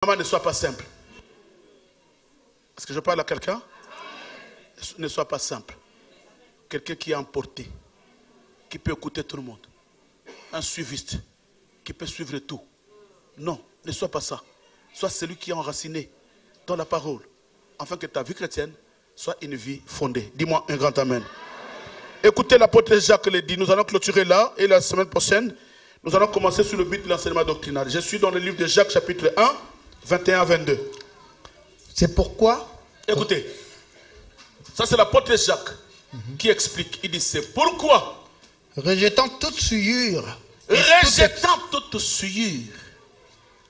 Maman, ne sois pas simple. Est-ce que je parle à quelqu'un? Ne sois pas simple. Quelqu'un qui est emporté, qui peut écouter tout le monde. Un suiviste, qui peut suivre tout. Non, ne sois pas ça. Sois celui qui est enraciné dans la parole, afin que ta vie chrétienne soit une vie fondée. Dis-moi un grand amen. Écoutez, l'apôtre Jacques le dit, nous allons clôturer là, et la semaine prochaine, nous allons commencer sur le but de l'enseignement doctrinal. Je suis dans le livre de Jacques, chapitre 1, 21 à 22. C'est pourquoi... Écoutez, ça c'est l'apôtre Jacques qui explique. Il dit, c'est pourquoi... Rejetant toute souillure... Rejetant toute souillure...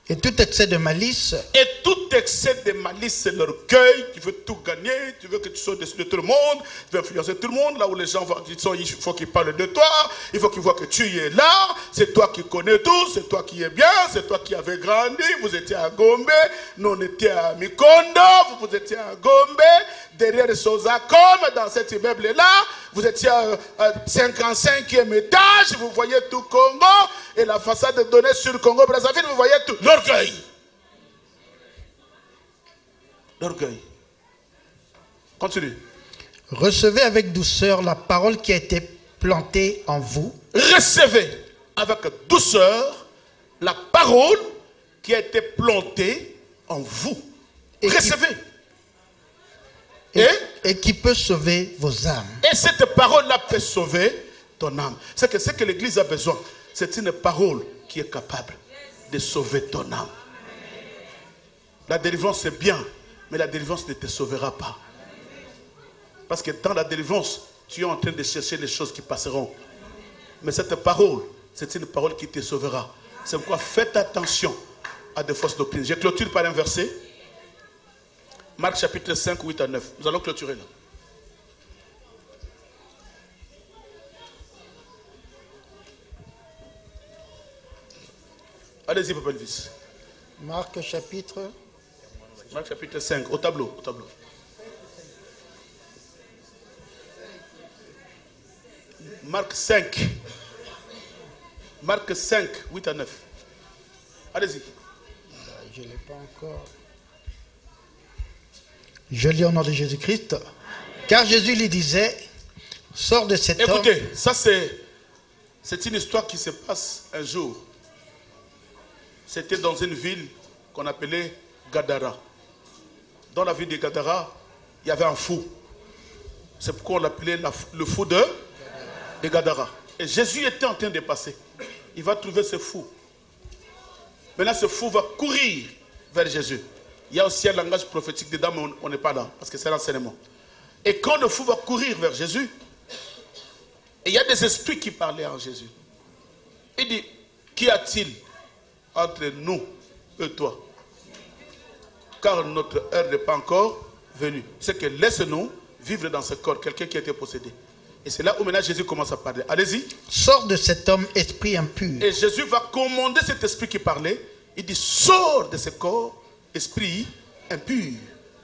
Et tout excès de malice. Et tout excès de malice, c'est l'orgueil. Tu veux tout gagner, tu veux que tu sois au-dessus de tout le monde, tu veux influencer tout le monde. Là où les gens vont, il faut qu'ils parlent de toi, il faut qu'ils voient que tu y es là. C'est toi qui connais tout, c'est toi qui es bien, c'est toi qui avais grandi. Vous étiez à Gombe, nous on était à Mikondo, vous étiez à Gombe, derrière Sozacom, dans cet immeuble-là. Vous étiez à 55e étage, vous voyez tout Congo, et la façade donnée sur Congo-Brazzaville, vous voyez tout. L'orgueil. L'orgueil. Continue. Recevez avec douceur la parole qui a été plantée en vous. Recevez avec douceur la parole qui a été plantée en vous. Et recevez. Et qui peut sauver vos âmes. Et cette parole-là peut sauver ton âme. C'est que ce que l'Église a besoin, c'est une parole qui est capable de sauver ton âme. La délivrance c'est bien, mais la délivrance ne te sauvera pas. Parce que dans la délivrance, tu es en train de chercher les choses qui passeront. Mais cette parole, c'est une parole qui te sauvera. C'est pourquoi faites attention à de fausses doctrines. Je clôture par un verset. Marc chapitre 5, 8 à 9. Nous allons clôturer là. Allez-y, Papa Elvis. Marc chapitre 5, au tableau. Marc 5. Marc 5, 8 à 9. Allez-y. Je ne l'ai pas encore. Je lis au nom de Jésus-Christ. Car Jésus lui disait, sors de cet homme. Écoutez, ça c'est une histoire qui se passe un jour. C'était dans une ville qu'on appelait Gadara. Dans la ville de Gadara, il y avait un fou. C'est pourquoi on l'appelait le fou de Gadara. Et Jésus était en train de passer. Il va trouver ce fou. Maintenant, ce fou va courir vers Jésus. Il y a aussi un langage prophétique dedans, mais on n'est pas là, parce que c'est l'enseignement. Et quand le fou va courir vers Jésus, il y a des esprits qui parlaient en Jésus. Il dit, qu'y a-t-il entre nous et toi? Car notre heure n'est pas encore venue. C'est que laisse-nous vivre dans ce corps, quelqu'un qui a été possédé. Et c'est là où maintenant Jésus commence à parler. Allez-y. Sors de cet homme, esprit impur. Et Jésus va commander cet esprit qui parlait. Il dit, sors de ce corps, esprit impur.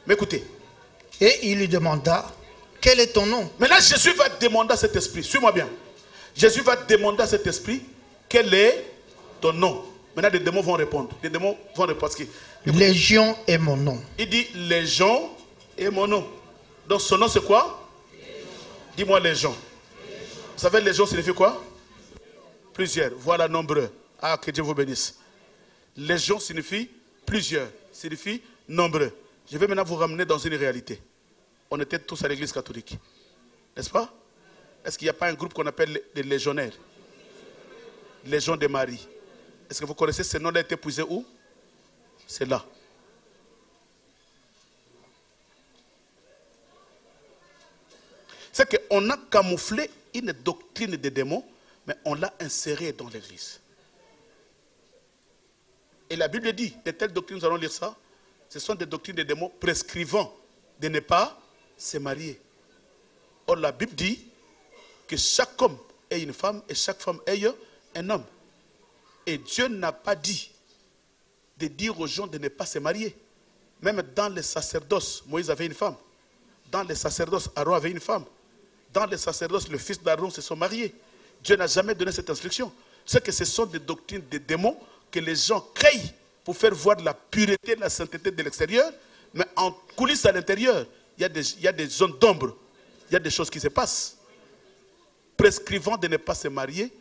Mais écoutez. Et il lui demanda, quel est ton nom? Maintenant Jésus va demander à cet esprit, suis-moi bien. Jésus va demander à cet esprit, quel est ton nom? Maintenant les démons vont répondre. Les démons vont répondre. Parce que, Légion est mon nom. Il dit, Légion est mon nom. Donc son nom c'est quoi? Dis-moi Légion. Vous savez Légion signifie quoi? Plusieurs. Voilà nombreux. Ah, que Dieu vous bénisse. Légion signifie plusieurs. Signifie nombreux. Je vais maintenant vous ramener dans une réalité. On était tous à l'église catholique. N'est-ce pas? Est-ce qu'il n'y a pas un groupe qu'on appelle les légionnaires? Légion de Marie. Est-ce que vous connaissez ce nom-là? A été épousé où? C'est là. C'est qu'on a camouflé une doctrine des démons, mais on l'a insérée dans l'église. Et la Bible dit, de telles doctrines, nous allons lire ça, ce sont des doctrines des démons prescrivant de ne pas se marier. Or, la Bible dit que chaque homme ait une femme et chaque femme ait un homme. Et Dieu n'a pas dit de dire aux gens de ne pas se marier. Même dans les sacerdoces, Moïse avait une femme. Dans les sacerdoces, Aaron avait une femme. Dans les sacerdoces, le fils d'Aaron se sont mariés. Dieu n'a jamais donné cette instruction. C'est que ce sont des doctrines des démons que les gens créent pour faire voir de la pureté, de la sainteté de l'extérieur, mais en coulisses à l'intérieur, il y a des zones d'ombre, il y a des choses qui se passent. Prescrivant de ne pas se marier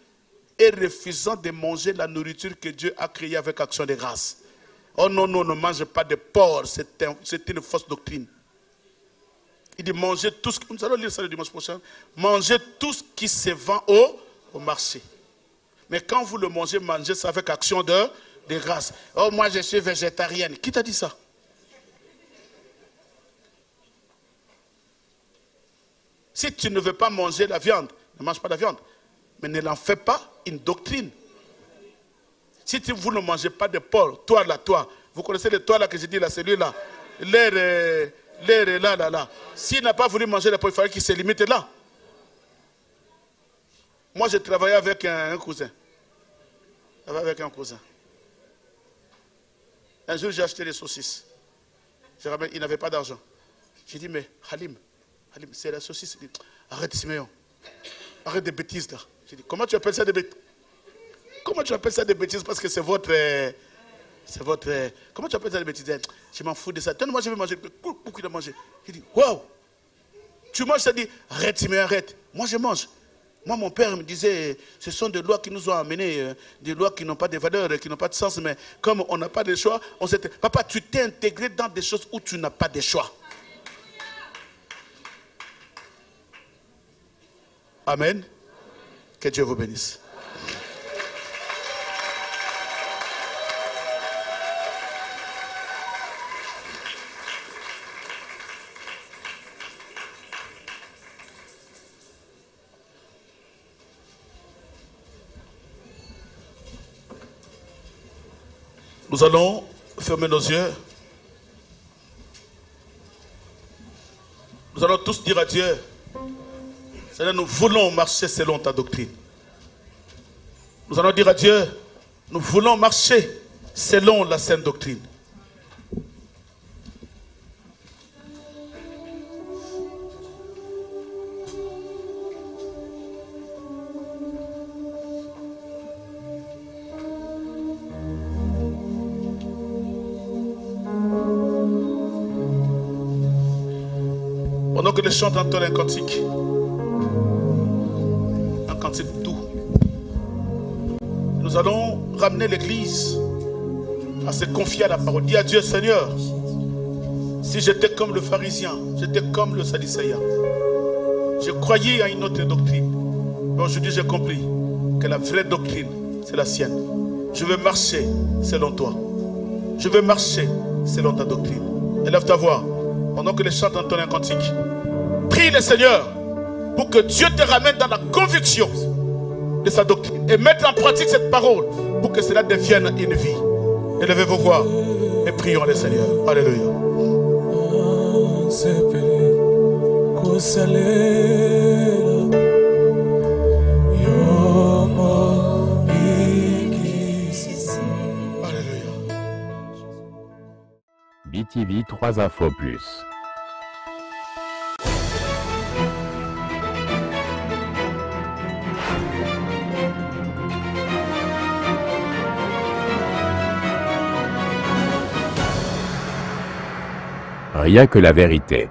et refusant de manger la nourriture que Dieu a créée avec action de grâce. Oh non, non, ne mange pas de porc, c'est une fausse doctrine. Il dit manger tout ce que, nous allons lire ça le dimanche prochain, manger tout ce qui se vend au marché. Mais quand vous le mangez, mangez ça avec action de grâce. Oh, moi je suis végétarienne. Qui t'a dit ça? Si tu ne veux pas manger la viande, ne mange pas la viande. Mais ne l'en fais pas une doctrine. Si vous ne mangez pas de porc, toi, vous connaissez le toi là que j'ai dit là, celui-là, l'air est là. S'il n'a pas voulu manger le porc, il fallait qu'il se limite là. Moi, j'ai travaillé avec un cousin. Un jour, j'ai acheté des saucisses. Il n'avait pas d'argent. J'ai dit, mais Halim, c'est la saucisse. Il dit, arrête Siméon. Arrête des bêtises là. J'ai dit, comment tu appelles ça des bêtises? Comment tu appelles ça des bêtises? Parce que c'est votre... comment tu appelles ça des bêtises? Je m'en fous de ça. Moi, je vais manger. Beaucoup de manger. Il dit, waouh! Tu manges, ça dit, arrête Siméon, arrête. Moi, je mange. Moi, mon père me disait, ce sont des lois qui nous ont amenés, des lois qui n'ont pas de valeur, qui n'ont pas de sens, mais comme on n'a pas de choix, on s'était... Papa, tu t'es intégré dans des choses où tu n'as pas de choix. Amen. Que Dieu vous bénisse. Nous allons fermer nos yeux. Nous allons tous dire à Dieu, Seigneur, nous voulons marcher selon ta doctrine. Nous allons dire à Dieu, nous voulons marcher selon la sainte doctrine. Pendant que les chants entendent un cantique doux, nous allons ramener l'église à se confier à la parole. Dis à Dieu, Seigneur, si j'étais comme le pharisien, j'étais comme le sadducéen, je croyais à une autre doctrine, mais aujourd'hui j'ai compris que la vraie doctrine, c'est la sienne. Je veux marcher selon toi. Je veux marcher selon ta doctrine. Élève ta voix pendant que les chants entendent un cantique. Prie le Seigneur pour que Dieu te ramène dans la conviction de sa doctrine et mettre en pratique cette parole pour que cela devienne une vie. Élevez vos voix et prions le Seigneur. Alléluia. Alléluia. BTV 3 infos plus. Rien que la vérité.